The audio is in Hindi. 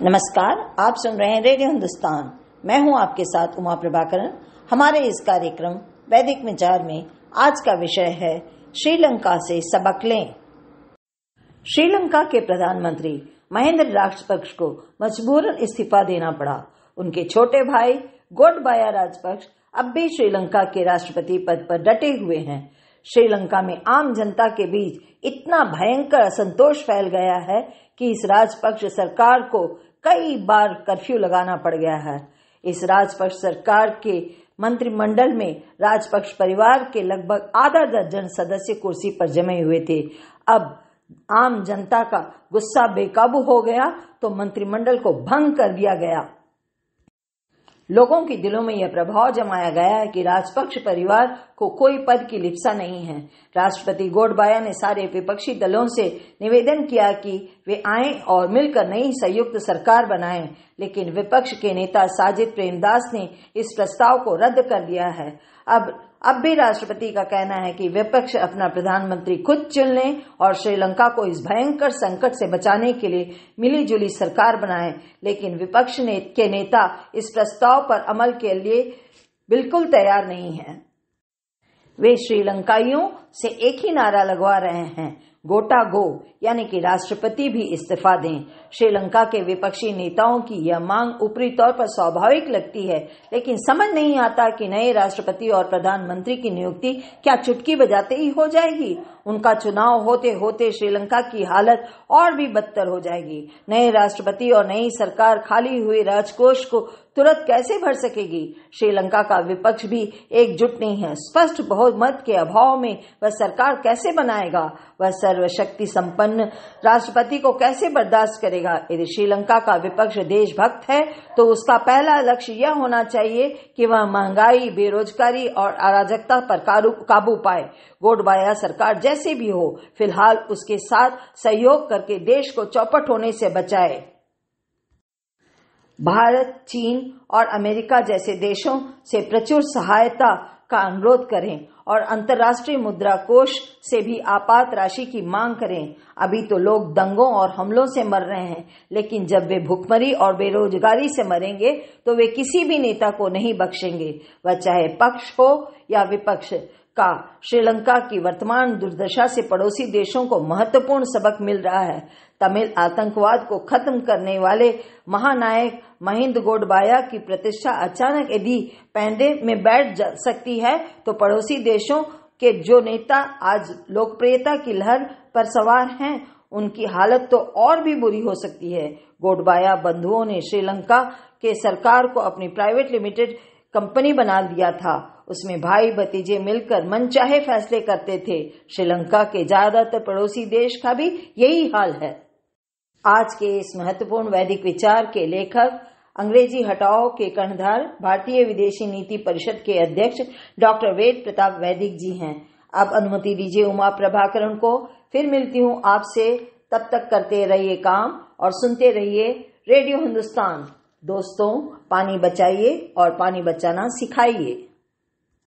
नमस्कार, आप सुन रहे हैं रेडियो हिंदुस्तान। मैं हूं आपके साथ उमा प्रभाकरन। हमारे इस कार्यक्रम वैदिक विचार में आज का विषय है श्रीलंका से सबक लें। श्रीलंका के प्रधानमंत्री महिंदा राजपक्ष को मजबूरन इस्तीफा देना पड़ा। उनके छोटे भाई गोटबाया राजपक्ष अब भी श्रीलंका के राष्ट्रपति पद पर डटे हुए हैं। श्रीलंका में आम जनता के बीच इतना भयंकर असंतोष फैल गया है कि इस राजपक्ष सरकार को कई बार कर्फ्यू लगाना पड़ गया है। इस राजपक्ष सरकार के मंत्रिमंडल में राजपक्ष परिवार के लगभग आधा दर्जन सदस्य कुर्सी पर जमे हुए थे। अब आम जनता का गुस्सा बेकाबू हो गया तो मंत्रिमंडल को भंग कर दिया गया। लोगों के दिलों में यह प्रभाव जमाया गया है कि राजपक्ष परिवार को कोई पद की लिप्सा नहीं है। राष्ट्रपति गोटबाया ने सारे विपक्षी दलों से निवेदन किया कि वे आएं और मिलकर नई संयुक्त सरकार बनाएं, लेकिन विपक्ष के नेता साजिद प्रेमदास ने इस प्रस्ताव को रद्द कर दिया है। अब भी राष्ट्रपति का कहना है कि विपक्ष अपना प्रधानमंत्री खुद चुन लें और श्रीलंका को इस भयंकर संकट से बचाने के लिए मिलीजुली सरकार बनाएं, लेकिन विपक्ष के नेता इस प्रस्ताव पर अमल के लिए बिल्कुल तैयार नहीं हैं। वे श्रीलंकाइयों से एक ही नारा लगवा रहे हैं, गोटा गो, यानी कि राष्ट्रपति भी इस्तीफा दें। श्रीलंका के विपक्षी नेताओं की यह मांग ऊपरी तौर पर स्वाभाविक लगती है, लेकिन समझ नहीं आता कि नए राष्ट्रपति और प्रधानमंत्री की नियुक्ति क्या चुटकी बजाते ही हो जाएगी। उनका चुनाव होते होते श्रीलंका की हालत और भी बदतर हो जाएगी। नए राष्ट्रपति और नई सरकार खाली हुए राजकोष को तुरंत कैसे भर सकेगी। श्रीलंका का विपक्ष भी एकजुट नहीं है। स्पष्ट बहुमत के अभाव में वह सरकार कैसे बनाएगा। वह सर्वशक्ति संपन्न राष्ट्रपति को कैसे बर्दाश्त करेगा। यदि श्रीलंका का विपक्ष देशभक्त है तो उसका पहला लक्ष्य यह होना चाहिए कि वह महंगाई, बेरोजगारी और अराजकता पर काबू पाए। गोटबाया सरकार जैसे भी हो, फिलहाल उसके साथ सहयोग करके देश को चौपट होने से बचाए। भारत, चीन और अमेरिका जैसे देशों से प्रचुर सहायता का अनुरोध करें और अंतर्राष्ट्रीय मुद्रा कोष से भी आपात राशि की मांग करें। अभी तो लोग दंगों और हमलों से मर रहे हैं, लेकिन जब वे भुखमरी और बेरोजगारी से मरेंगे तो वे किसी भी नेता को नहीं बख्शेंगे, वह चाहे पक्ष हो या विपक्ष का। श्रीलंका की वर्तमान दुर्दशा से पड़ोसी देशों को महत्वपूर्ण सबक मिल रहा है। तमिल आतंकवाद को खत्म करने वाले महानायक महिंदा गोटबाया की प्रतिष्ठा अचानक यदि पैंदे में बैठ सकती है तो पड़ोसी देशों के जो नेता आज लोकप्रियता की लहर पर सवार हैं, उनकी हालत तो और भी बुरी हो सकती है। गोटबाया बंधुओं ने श्रीलंका के सरकार को अपनी प्राइवेट लिमिटेड कंपनी बना दिया था। उसमें भाई भतीजे मिलकर मनचाहे फैसले करते थे। श्रीलंका के ज्यादातर पड़ोसी देश का भी यही हाल है। आज के इस महत्वपूर्ण वैदिक विचार के लेखक अंग्रेजी हटाओ के कर्णधार भारतीय विदेशी नीति परिषद के अध्यक्ष डॉक्टर वेद प्रताप वैदिक जी हैं। अब अनुमति दीजिए उमा प्रभाकरन को फिर मिलती हूँ आपसे। तब तक करते रहिए काम और सुनते रहिए रेडियो हिंदुस्तान। दोस्तों, पानी बचाइए और पानी बचाना सिखाइए।